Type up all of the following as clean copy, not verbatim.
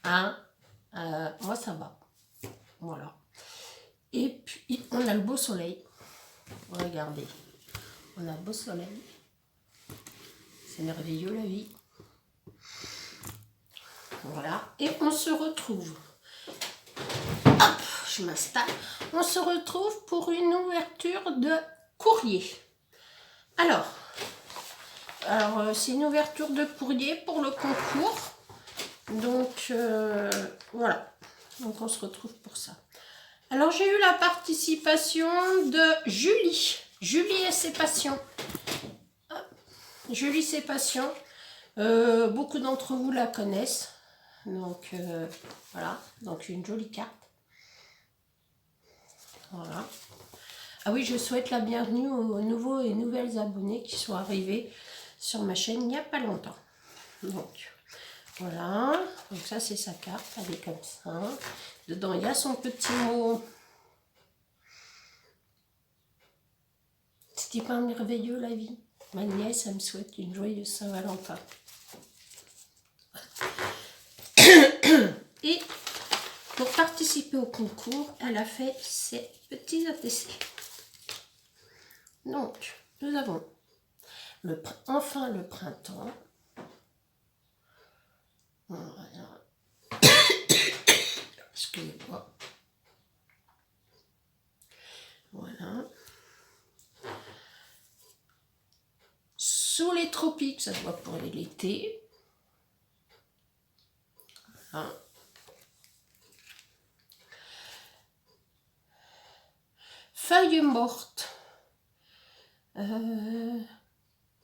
Hein, moi, ça va. Voilà. Et puis, on a le beau soleil. Regardez. On a le beau soleil. C'est merveilleux, la vie. Voilà. Et on se retrouve. Hop, je m'installe. On se retrouve pour une ouverture de courrier. Alors c'est une ouverture de courrier pour le concours. Donc, voilà. Donc, on se retrouve pour ça. Alors, j'ai eu la participation de Julie. Julie et ses passions. Julie, ses passions. Beaucoup d'entre vous la connaissent. Donc, voilà. Donc, une jolie carte. Voilà. Ah oui, je souhaite la bienvenue aux nouveaux et nouvelles abonnés qui sont arrivés sur ma chaîne il n'y a pas longtemps. Donc, voilà. Donc, ça, c'est sa carte. Elle est comme ça. Dedans, il y a son petit mot. C'était pas merveilleux, la vie? Ma nièce, elle me souhaite une joyeuse Saint-Valentin. Et pour participer au concours, elle a fait ses petits ATC. Donc, nous avons enfin le printemps. Voilà. Excusez-moi. Voilà. Sous les tropiques, ça doit pour l'été. Voilà. Feuilles mortes.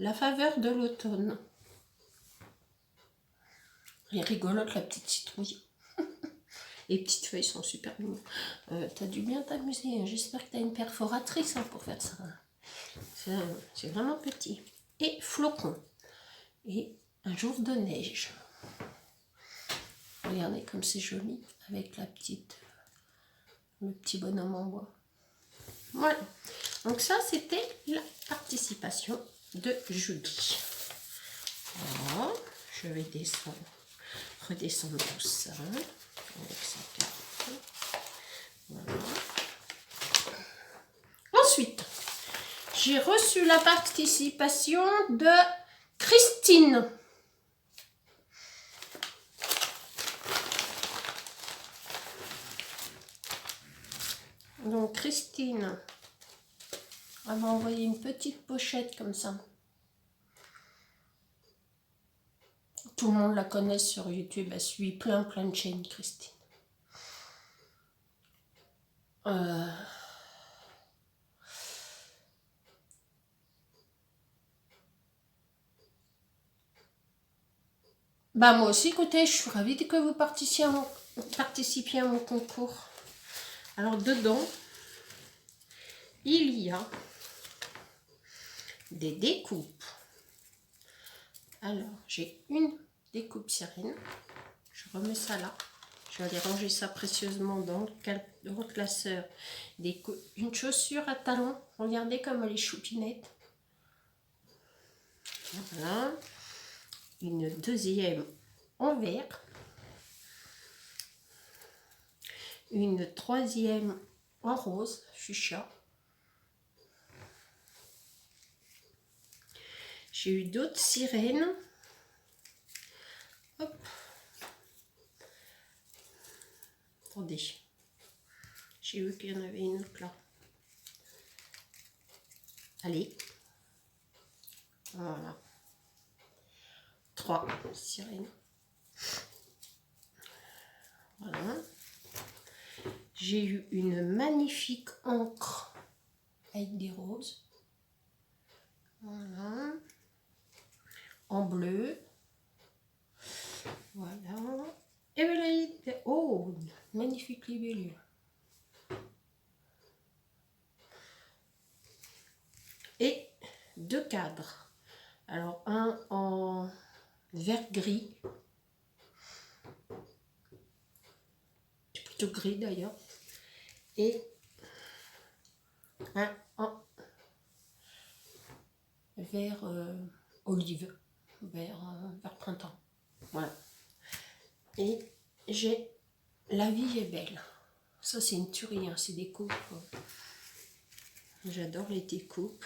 La faveur de l'automne. Elle est rigolote, la petite citrouille. Les petites feuilles sont super mignonnes. T'as dû bien t'amuser. J'espère que t'as une perforatrice pour faire ça. C'est vraiment petit. Et flocons. Et un jour de neige. Regardez comme c'est joli avec le petit bonhomme en bois. Voilà. Donc ça, c'était la participation de Julie. Voilà. Je vais redescendre tout ça avec sa carte. Voilà. Ensuite, j'ai reçu la participation de Christine. Donc Christine, elle m'a envoyé une petite pochette comme ça. Tout le monde la connaît sur YouTube, elle suit plein de chaînes, Christine. Bah moi aussi, écoutez, je suis ravie que vous participiez à mon concours. Alors dedans, il y a des découpes. Alors, j'ai une découpe sirène. Je remets ça là. Je vais aller ranger ça précieusement dans le classeur. Une chaussure à talons. Regardez comme elle est choupinette. Voilà. Une deuxième en vert. Une troisième en rose, fuchsia. J'ai eu d'autres sirènes. Hop. Attendez. J'ai vu qu'il y en avait une autre là. Allez. Voilà. 3 sirènes. Voilà. J'ai eu une magnifique encre avec des roses. Voilà. En bleu. Voilà. Et voilà. Oh, magnifique libellule. Et 2 cadres. Alors, un en vert gris. C'est plutôt gris d'ailleurs. Et un en vert olive. Vert printemps. Voilà. Et j'ai La vie est belle. Ça, c'est une tuerie, hein, c'est des coupes. J'adore les découpes.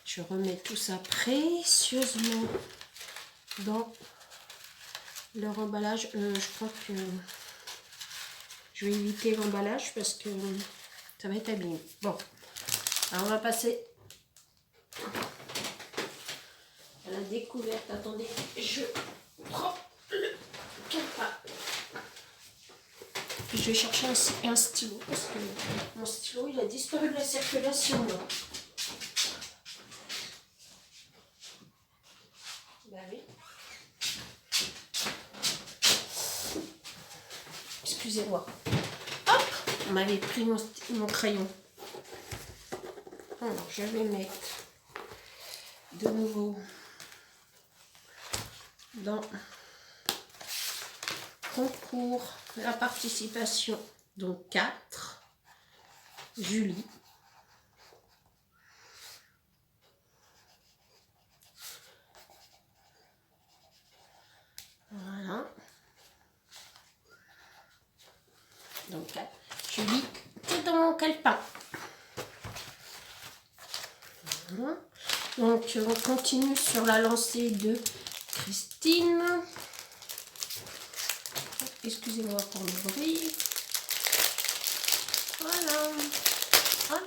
Je remets tout ça précieusement dans leur emballage. Je crois que je vais éviter l'emballage parce que ça va être abîmé. Bon, alors on va passer à la découverte. Attendez, je prends le calepin. Je vais chercher un stylo parce que mon stylo il a disparu de la circulation là. Bah oui. Excusez-moi. Hop, on m'avait pris mon crayon. Alors je vais mettre de nouveau dans concours la participation, donc 4, Julie. Voilà. Donc 4, Julie, t'es dans mon calepin. Voilà. Donc on continue sur la lancée de Christine. Excusez-moi pour le bruit. Voilà. Ah.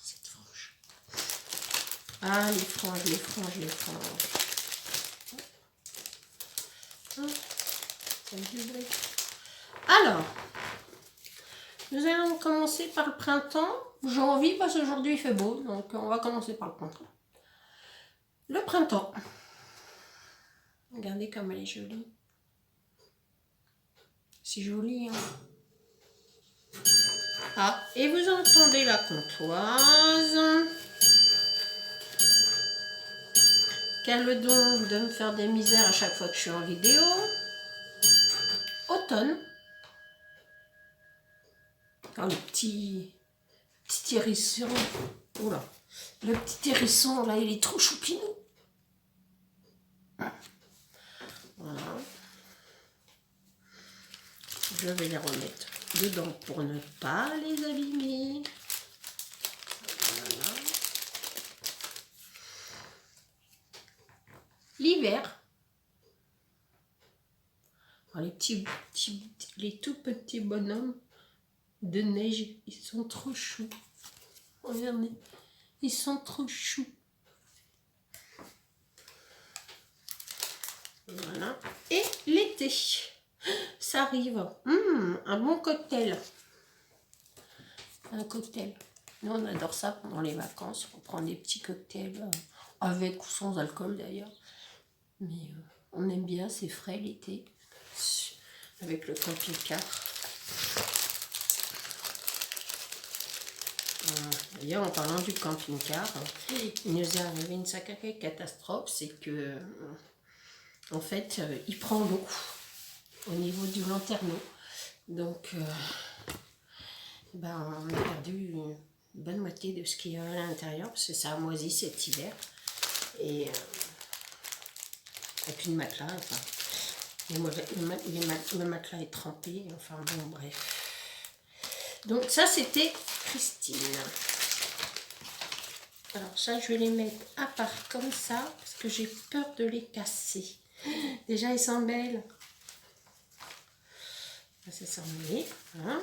Cette frange. Ah, les franges, les franges, les franges. Ça me fait du bruit. Alors, nous allons commencer par le printemps. J'ai envie parce qu'aujourd'hui il fait beau, donc on va commencer par le printemps. Le printemps. Regardez comme elle est jolie. C'est joli, hein. Ah, et vous entendez la comptoise. Quel le don de me faire des misères à chaque fois que je suis en vidéo. Automne. Oh, le petit hérisson. Oula. Le petit hérisson, là, il est trop choupinou. Voilà. Je vais les remettre dedans pour ne pas les abîmer. Voilà. L'hiver. Les tout petits bonhommes de neige, ils sont trop choux. Regardez, ils sont trop choux. Voilà. Et l'été, ça arrive. Un bon cocktail. Un cocktail. Nous, on adore ça pendant les vacances. On prend des petits cocktails, avec ou sans alcool d'ailleurs. Mais on aime bien, c'est frais l'été. Avec le camping-car. D'ailleurs, en parlant du camping-car, il nous est arrivé une sacrée catastrophe, c'est que, en fait, il prend l'eau au niveau du lanterneau. Donc, on a perdu une bonne moitié de ce qu'il y a à l'intérieur, parce que ça a moisi cet hiver. Et plus de matelas, enfin, le matelas est trempé, enfin bon, bref. Donc ça, c'était Christine. Alors ça, je vais les mettre à part comme ça, parce que j'ai peur de les casser. Déjà, ils sont belles. Ça s'en met. Hein.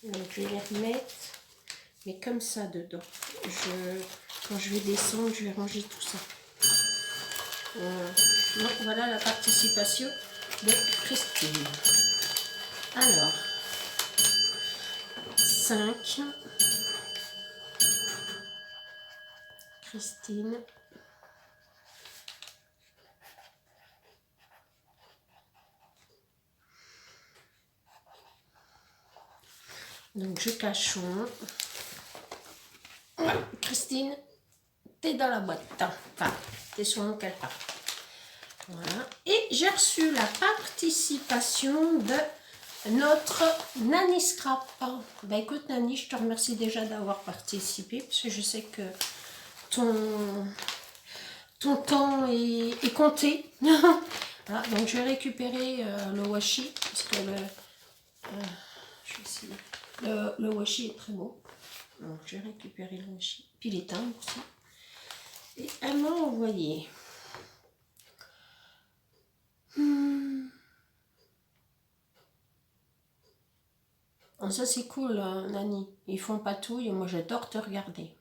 Donc je vais les remettre, mais comme ça dedans. Quand je vais descendre, je vais ranger tout ça. Donc voilà la participation de Christine. Alors, 5. Christine. Donc je cachonne. Voilà. Christine, t'es dans la boîte. Enfin, t'es sur mon calepin. Voilà. Et j'ai reçu la participation de notre Nani Scrap. Ben écoute Nani, je te remercie déjà d'avoir participé, parce que je sais que ton temps est compté. Hein, Voilà, donc je vais récupérer le washi, parce que je vais essayer. Le washi est très beau. Donc je vais récupérer le washi. Puis les timbres aussi. Et elle m'a envoyé. Oh, ça c'est cool, Nani. Ils font patouille et moi j'adore te regarder.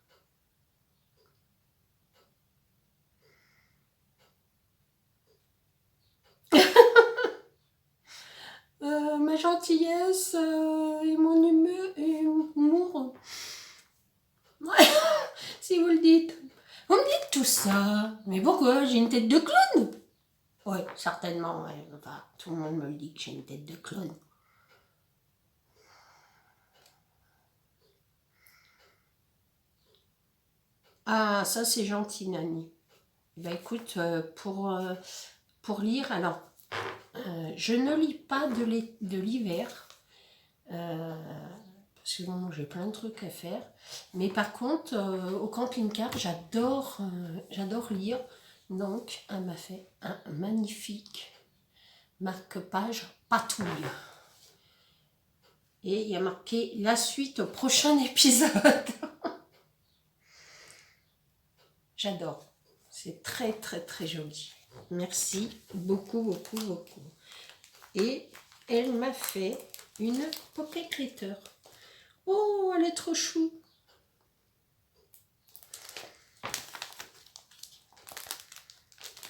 Ma gentillesse et mon humour. Ouais, si vous le dites. Vous me dites tout ça. Mais pourquoi? J'ai une tête de clown? Oui, certainement. Ouais. Enfin, tout le monde me le dit que j'ai une tête de clown. Ah, ça c'est gentil, Nani. Ben écoute, pour lire, alors, je ne lis pas de l'hiver. Parce que bon, j'ai plein de trucs à faire. Mais par contre, au camping-car, j'adore lire. Donc, elle m'a fait un magnifique marque-page patouille. Et il y a marqué la suite au prochain épisode. J'adore. C'est très, très, très joli. Merci beaucoup, beaucoup, beaucoup. Et elle m'a fait une pocket letter. Oh, elle est trop chou.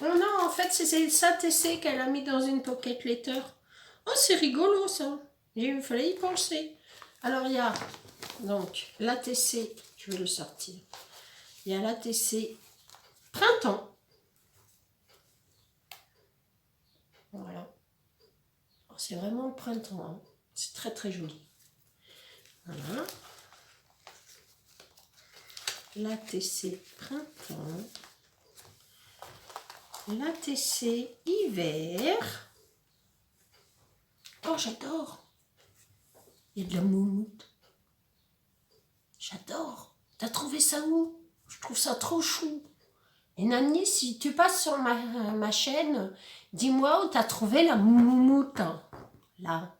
Oh non, en fait, c'est l'ATC qu'elle a mis dans une pocket letter. Oh, c'est rigolo, ça. Il fallait y penser. Alors, il y a donc l'ATC, je vais le sortir. Il y a l'ATC printemps. Voilà. C'est vraiment le printemps. Hein. C'est très, très joli. Voilà. L'ATC printemps. L'ATC hiver. Oh, j'adore. Il y a de la moumoute. J'adore. T'as trouvé ça où? Je trouve ça trop chou. Et Nani, si tu passes sur ma chaîne, dis-moi où t'as trouvé la moumoute. Là.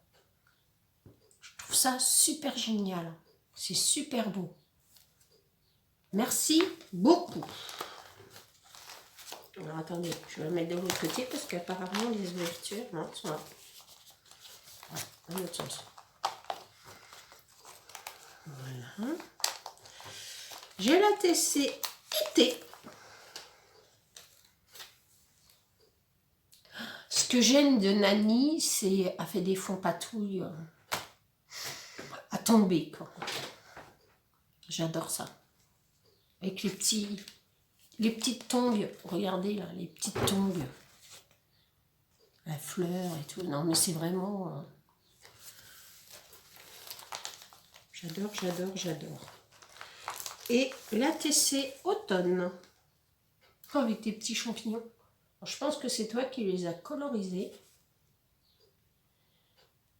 Je trouve ça super génial. C'est super beau. Merci beaucoup. Alors attendez, je vais la mettre de l'autre côté parce qu'apparemment les ouvertures, non, sont là. Voilà, dans l'autre sens. Voilà. J'ai la TC été. Ce que j'aime de Nani, c'est qu'elle fait des fonds patouilles à tomber. J'adore ça. Avec les petites tongs. Regardez là, les petites tongs. La fleur et tout. Non, mais c'est vraiment... J'adore, j'adore, j'adore. Et l'ATC automne. Avec tes petits champignons. Alors, je pense que c'est toi qui les as colorisés.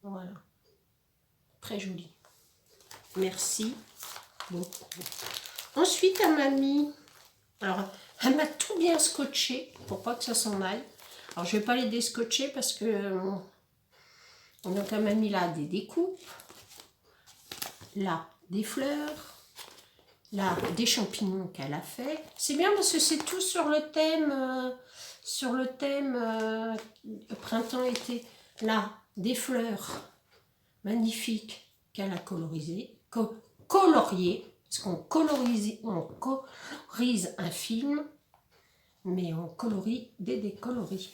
Voilà. Très joli. Merci beaucoup. Ensuite, elle m'a mis... Alors, elle m'a tout bien scotché pour pas que ça s'en aille. Alors, je vais pas les déscotcher parce que... Donc, elle m'a mis là des découpes. Là, des fleurs. Là, des champignons qu'elle a fait. C'est bien parce que c'est tout sur le thème, printemps-été. Là, des fleurs magnifiques qu'elle a colorisées, coloriées. Parce qu'on colorise un film, mais on colorie des décoloris.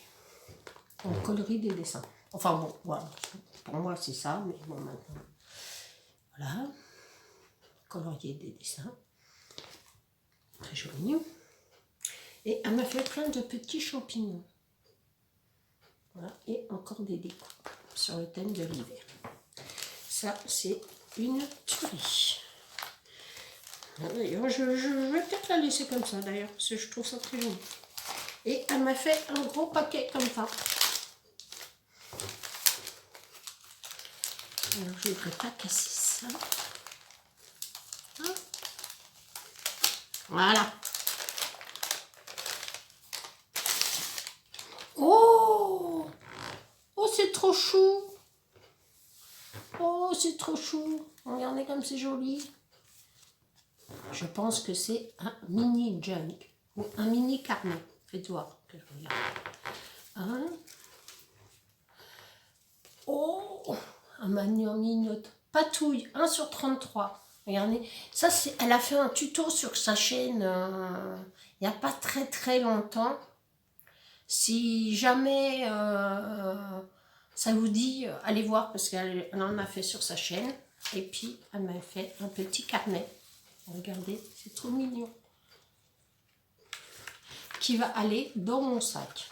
On colorie des dessins. Enfin bon, voilà. Pour moi, c'est ça, mais bon, maintenant. Voilà. Colorier des dessins. Très joli. Et elle m'a fait plein de petits champignons. Voilà. Et encore des découpes sur le thème de l'hiver. Ça, c'est une tuerie. D'ailleurs, je vais peut-être la laisser comme ça, d'ailleurs, parce que je trouve ça très joli. Et elle m'a fait un gros paquet comme ça. Alors, je ne voudrais pas casser ça. Voilà. Oh! c'est trop chou. Oh, c'est trop chou. Regardez comme c'est joli. Je pense que c'est un mini junk ou un mini carnet. Faites voir que je regarde. Hein? Oh, un magnon patouille 1 sur 33. Regardez, ça c'est, elle a fait un tuto sur sa chaîne il n'y a pas très longtemps. Si jamais ça vous dit, allez voir parce qu'elle en a fait sur sa chaîne. Et puis elle m'a fait un petit carnet. Regardez, c'est trop mignon. Qui va aller dans mon sac.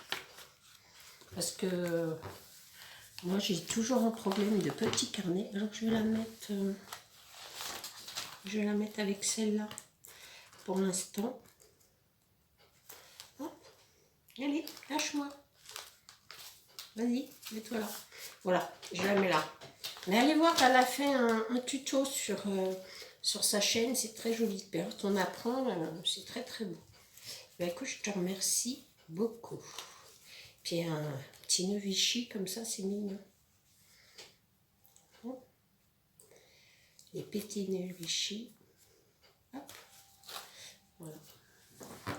Parce que moi j'ai toujours un problème de petit carnet. Alors je vais la mettre, avec celle-là pour l'instant. Hop, allez, lâche-moi. Vas-y, mets-toi là. Voilà, je la mets là. Mais allez voir, elle a fait un tuto sur sa chaîne. C'est très joli. Quand on apprend, c'est très beau. Ben, écoute, je te remercie beaucoup. Puis un petit nœud Vichy comme ça, c'est mignon. Les petits nœuds Vichy. Hop. Voilà.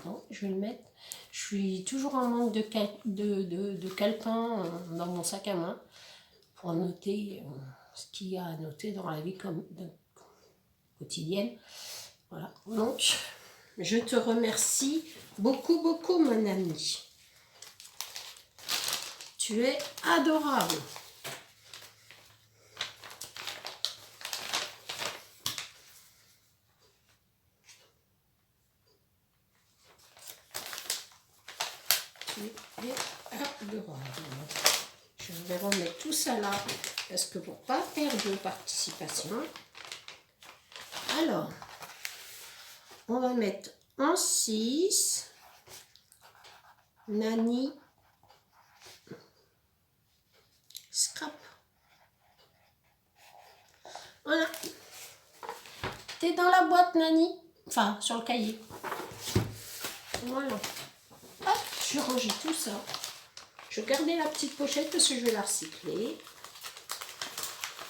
Bon, je vais le mettre. Je suis toujours en manque de calepin dans mon sac à main pour noter ce qu'il y a à noter dans la vie quotidienne. Voilà. Donc, je te remercie beaucoup, mon ami. Tu es adorable. Tu es adorable. Je vais remettre tout ça là, parce que pour pas perdre de participation. Alors, on va mettre en 6, Nani, Scrap. Voilà. T'es dans la boîte, Nani. Enfin, sur le cahier. Voilà. Hop, je range tout ça. Je vais garder la petite pochette parce que je vais la recycler.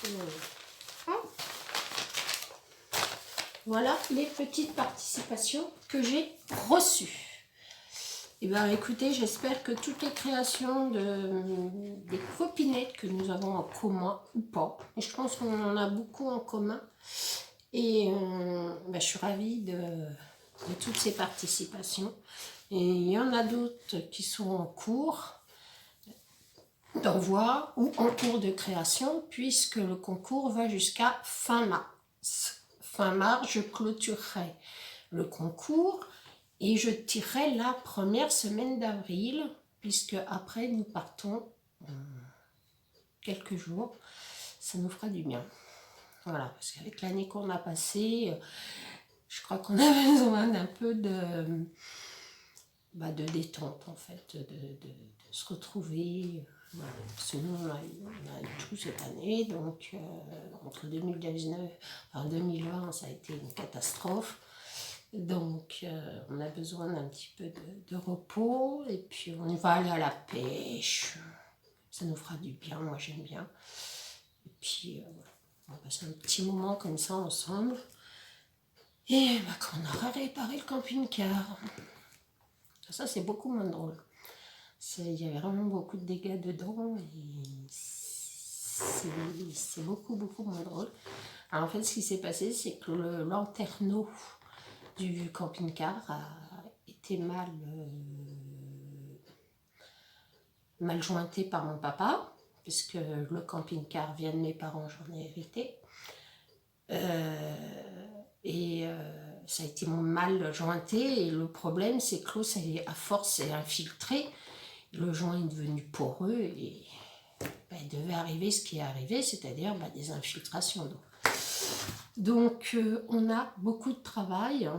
Voilà. Hop. Voilà les petites participations que j'ai reçues. Et bien écoutez, j'espère que toutes les créations des copinettes que nous avons en commun ou pas, et je pense qu'on en a beaucoup en commun, et je suis ravie de toutes ces participations. Et il y en a d'autres qui sont en cours d'envoi ou en cours de création, puisque le concours va jusqu'à fin mars. Fin mars, je clôturerai le concours et je tirerai la première semaine d'avril, puisque après nous partons quelques jours. Ça nous fera du bien. Voilà, parce qu'avec l'année qu'on a passée, je crois qu'on a besoin d'un peu de détente en fait, de se retrouver. Voilà. Sinon on a eu tout cette année, donc entre 2019 et 2020 ça a été une catastrophe, donc on a besoin d'un petit peu de repos, et puis on va aller à la pêche, ça nous fera du bien, moi j'aime bien, et puis voilà, on va passer un petit moment comme ça ensemble, et quand on aura réparé le camping-car. Ça, c'est beaucoup moins drôle. Il y avait vraiment beaucoup de dégâts dedans et c'est beaucoup moins drôle. Alors, en fait, ce qui s'est passé, c'est que le lanterneau du camping-car a été mal jointé par mon papa, puisque le camping-car vient de mes parents, j'en ai hérité. Ça a été mal jointé, et le problème c'est que l'eau, à force, s'est infiltrée, le joint est devenu poreux et il devait arriver ce qui est arrivé, c'est-à-dire des infiltrations d'eau. Donc on a beaucoup de travail,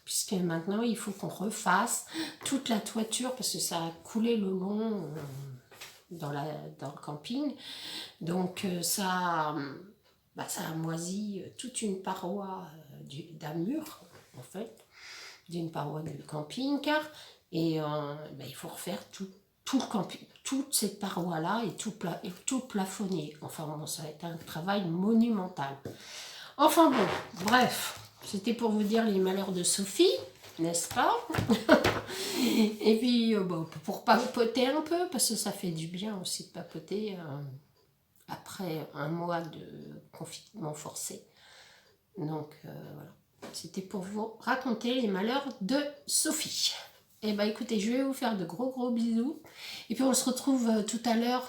puisque maintenant il faut qu'on refasse toute la toiture, parce que ça a coulé le long dans le camping, donc ça a moisi toute une paroi d'un mur, en fait, d'une paroi du camping-car, et il faut refaire tout le camping, toute cette paroi-là et tout plafonner. Enfin bon, ça va être un travail monumental. Enfin bon, bref, c'était pour vous dire les malheurs de Sophie, n'est-ce pas? Et puis, bon, pour papoter un peu, parce que ça fait du bien aussi de papoter après un mois de confinement forcé. Donc, voilà. C'était pour vous raconter les malheurs de Sophie. Et bah écoutez, je vais vous faire de gros bisous. Et puis on se retrouve tout à l'heure,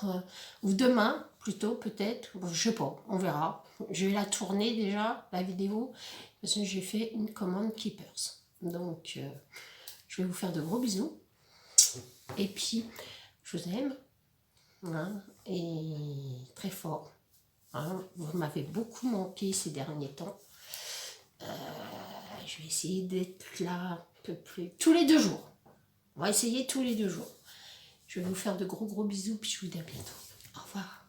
ou demain, plutôt peut-être. Je sais pas, on verra. Je vais la tourner déjà, la vidéo, parce que j'ai fait une commande Keepers. Donc, je vais vous faire de gros bisous. Et puis, je vous aime. Hein, et très fort. Hein, vous m'avez beaucoup manqué ces derniers temps. Je vais essayer d'être là un peu plus. Tous les 2 jours. On va essayer tous les 2 jours. Je vais vous faire de gros bisous, puis je vous dis à bientôt. Au revoir.